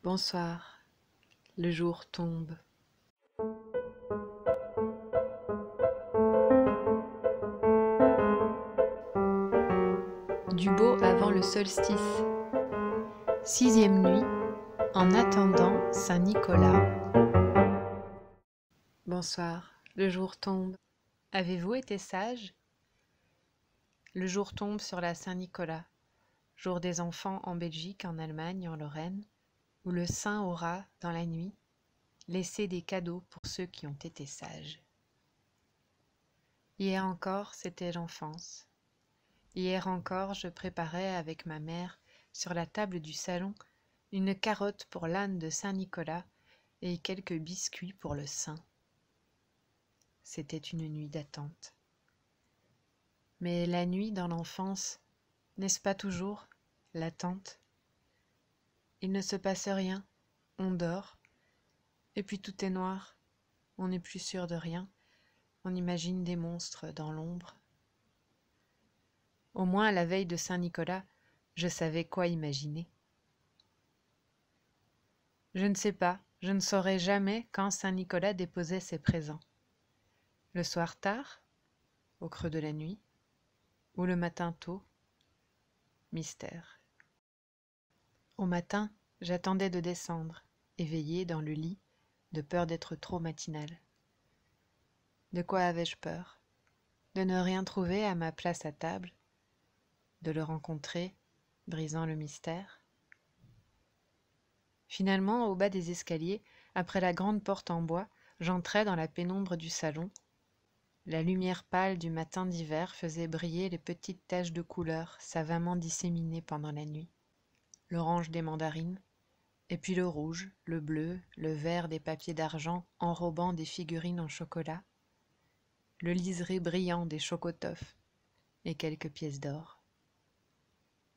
Bonsoir, le jour tombe. Du beau avant le solstice. 6e nuit, en attendant Saint-Nicolas. Bonsoir, le jour tombe. Avez-vous été sage? Le jour tombe sur la Saint-Nicolas, jour des enfants en Belgique, en Allemagne, en Lorraine, où le saint aura, dans la nuit, laissé des cadeaux pour ceux qui ont été sages. Hier encore, c'était l'enfance. Hier encore, je préparais avec ma mère, sur la table du salon, une carotte pour l'âne de Saint-Nicolas et quelques biscuits pour le saint. C'était une nuit d'attente. Mais la nuit dans l'enfance, n'est-ce pas toujours l'attente? Il ne se passe rien, on dort, et puis tout est noir, on n'est plus sûr de rien, on imagine des monstres dans l'ombre. Au moins, à la veille de Saint-Nicolas, je savais quoi imaginer. Je ne sais pas, je ne saurais jamais quand Saint-Nicolas déposait ses présents. Le soir tard, au creux de la nuit, ou le matin tôt, mystère. Au matin, j'attendais de descendre, éveillée dans le lit, de peur d'être trop matinale. De quoi avais-je peur? De ne rien trouver à ma place à table? De le rencontrer, brisant le mystère? Finalement, au bas des escaliers, après la grande porte en bois, j'entrai dans la pénombre du salon. La lumière pâle du matin d'hiver faisait briller les petites taches de couleur savamment disséminées pendant la nuit. L'orange des mandarines, et puis le rouge, le bleu, le vert des papiers d'argent enrobant des figurines en chocolat, le liseré brillant des chocotoffes et quelques pièces d'or.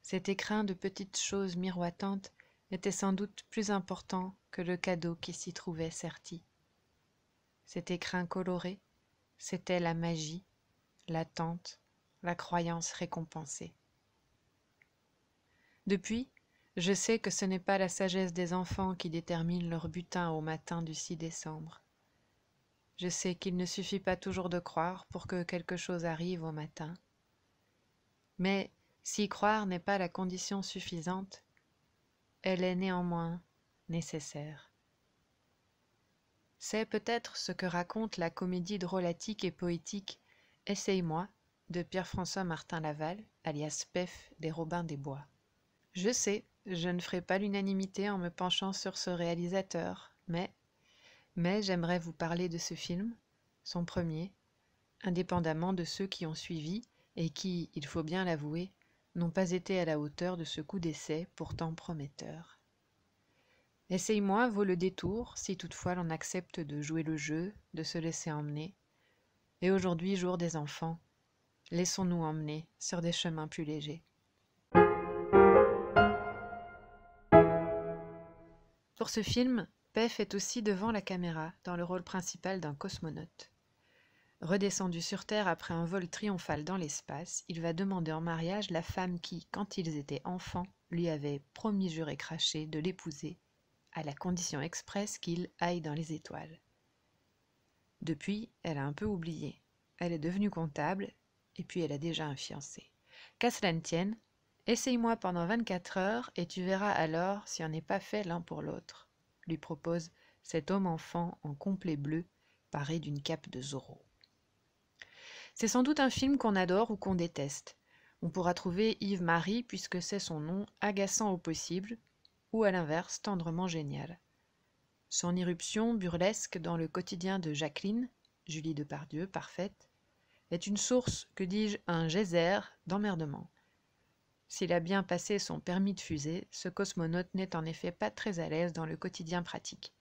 Cet écrin de petites choses miroitantes était sans doute plus important que le cadeau qui s'y trouvait serti. Cet écrin coloré, c'était la magie, l'attente, la croyance récompensée. Depuis, je sais que ce n'est pas la sagesse des enfants qui détermine leur butin au matin du 6 décembre. Je sais qu'il ne suffit pas toujours de croire pour que quelque chose arrive au matin. Mais si croire n'est pas la condition suffisante, elle est néanmoins nécessaire. C'est peut-être ce que raconte la comédie drôlatique et poétique « Essaye-moi » de Pierre-François Martin Laval, alias Pef des Robins des Bois. Je sais, je ne ferai pas l'unanimité en me penchant sur ce réalisateur, mais j'aimerais vous parler de ce film, son premier, indépendamment de ceux qui ont suivi et qui, il faut bien l'avouer, n'ont pas été à la hauteur de ce coup d'essai pourtant prometteur. Essaye-moi vaut le détour, si toutefois l'on accepte de jouer le jeu, de se laisser emmener. Et aujourd'hui, jour des enfants, laissons-nous emmener sur des chemins plus légers. Pour ce film, Pef est aussi devant la caméra, dans le rôle principal d'un cosmonaute. Redescendu sur Terre après un vol triomphal dans l'espace, il va demander en mariage la femme qui, quand ils étaient enfants, lui avait promis juré craché de l'épouser, à la condition expresse qu'il aille dans les étoiles. Depuis, elle a un peu oublié. Elle est devenue comptable, et puis elle a déjà un fiancé. Qu'à cela ne tienne, essaye-moi pendant 24 heures et tu verras alors si on n'est pas fait l'un pour l'autre, lui propose cet homme-enfant en complet bleu, paré d'une cape de Zorro. C'est sans doute un film qu'on adore ou qu'on déteste. On pourra trouver Yves-Marie, puisque c'est son nom, agaçant au possible, ou à l'inverse, tendrement génial. Son irruption burlesque dans le quotidien de Jacqueline, Julie Depardieu, parfaite, est une source, que dis-je, un geyser d'emmerdement. S'il a bien passé son permis de fusée, ce cosmonaute n'est en effet pas très à l'aise dans le quotidien pratique.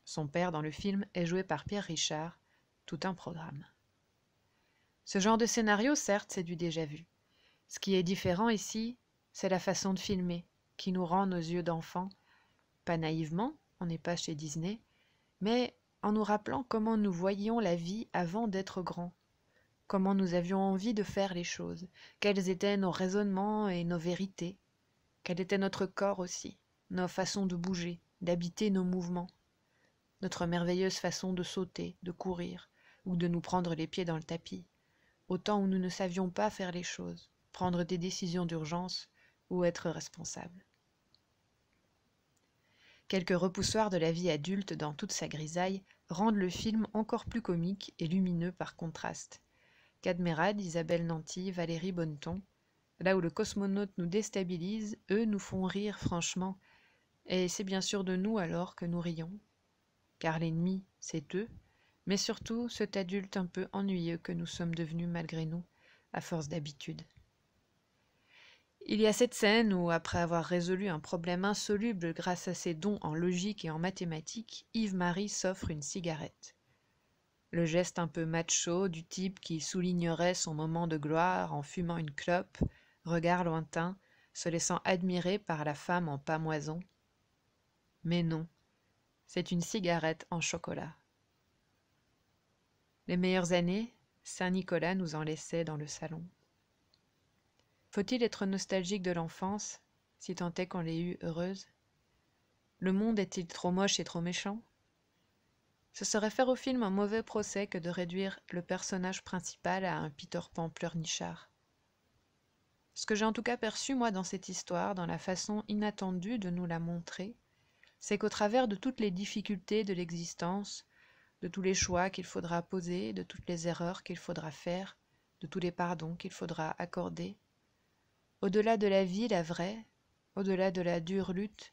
Son père dans le film est joué par Pierre Richard, tout un programme. Ce genre de scénario, certes, c'est du déjà-vu. Ce qui est différent ici, c'est la façon de filmer, qui nous rend nos yeux d'enfants, pas naïvement, on n'est pas chez Disney, mais en nous rappelant comment nous voyions la vie avant d'être grands, comment nous avions envie de faire les choses, quels étaient nos raisonnements et nos vérités, quel était notre corps aussi, nos façons de bouger, d'habiter nos mouvements, notre merveilleuse façon de sauter, de courir, ou de nous prendre les pieds dans le tapis, au temps où nous ne savions pas faire les choses, prendre des décisions d'urgence ou être responsables. Quelques repoussoirs de la vie adulte dans toute sa grisaille rendent le film encore plus comique et lumineux par contraste. Cadmerade, Isabelle Nanty, Valérie Bonneton, là où le cosmonaute nous déstabilise, eux nous font rire franchement, et c'est bien sûr de nous alors que nous rions. Car l'ennemi, c'est eux, mais surtout cet adulte un peu ennuyeux que nous sommes devenus malgré nous, à force d'habitude. Il y a cette scène où, après avoir résolu un problème insoluble grâce à ses dons en logique et en mathématiques, Yves-Marie s'offre une cigarette. Le geste un peu macho du type qui soulignerait son moment de gloire en fumant une clope, regard lointain, se laissant admirer par la femme en pâmoison. Mais non, c'est une cigarette en chocolat. Les meilleures années, Saint-Nicolas nous en laissait dans le salon. Faut-il être nostalgique de l'enfance, si tant est qu'on l'ait eue heureuse? Le monde est-il trop moche et trop méchant? Ce serait faire au film un mauvais procès que de réduire le personnage principal à un Peter Pan pleurnichard. Ce que j'ai en tout cas perçu, moi, dans cette histoire, dans la façon inattendue de nous la montrer, c'est qu'au travers de toutes les difficultés de l'existence, de tous les choix qu'il faudra poser, de toutes les erreurs qu'il faudra faire, de tous les pardons qu'il faudra accorder, au-delà de la vie, la vraie, au-delà de la dure lutte,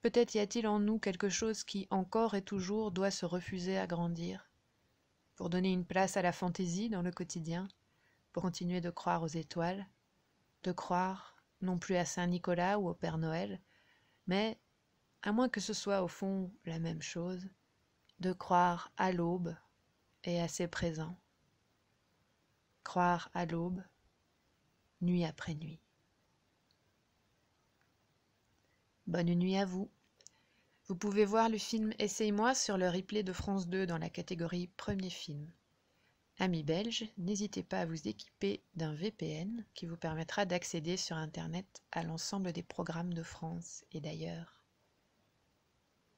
peut-être y a-t-il en nous quelque chose qui, encore et toujours, doit se refuser à grandir, pour donner une place à la fantaisie dans le quotidien, pour continuer de croire aux étoiles, de croire non plus à Saint-Nicolas ou au Père Noël, mais, à moins que ce soit au fond la même chose, de croire à l'aube et à ses présents. Croire à l'aube, nuit après nuit. Bonne nuit à vous. Vous pouvez voir le film Essaye-moi sur le replay de France 2 dans la catégorie Premier film. Amis belges, n'hésitez pas à vous équiper d'un VPN qui vous permettra d'accéder sur Internet à l'ensemble des programmes de France et d'ailleurs.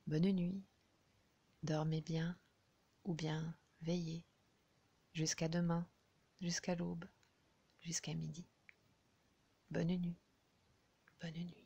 Bonne nuit, dormez bien ou bien veillez. Jusqu'à demain, jusqu'à l'aube, jusqu'à midi. Bonne nuit, bonne nuit.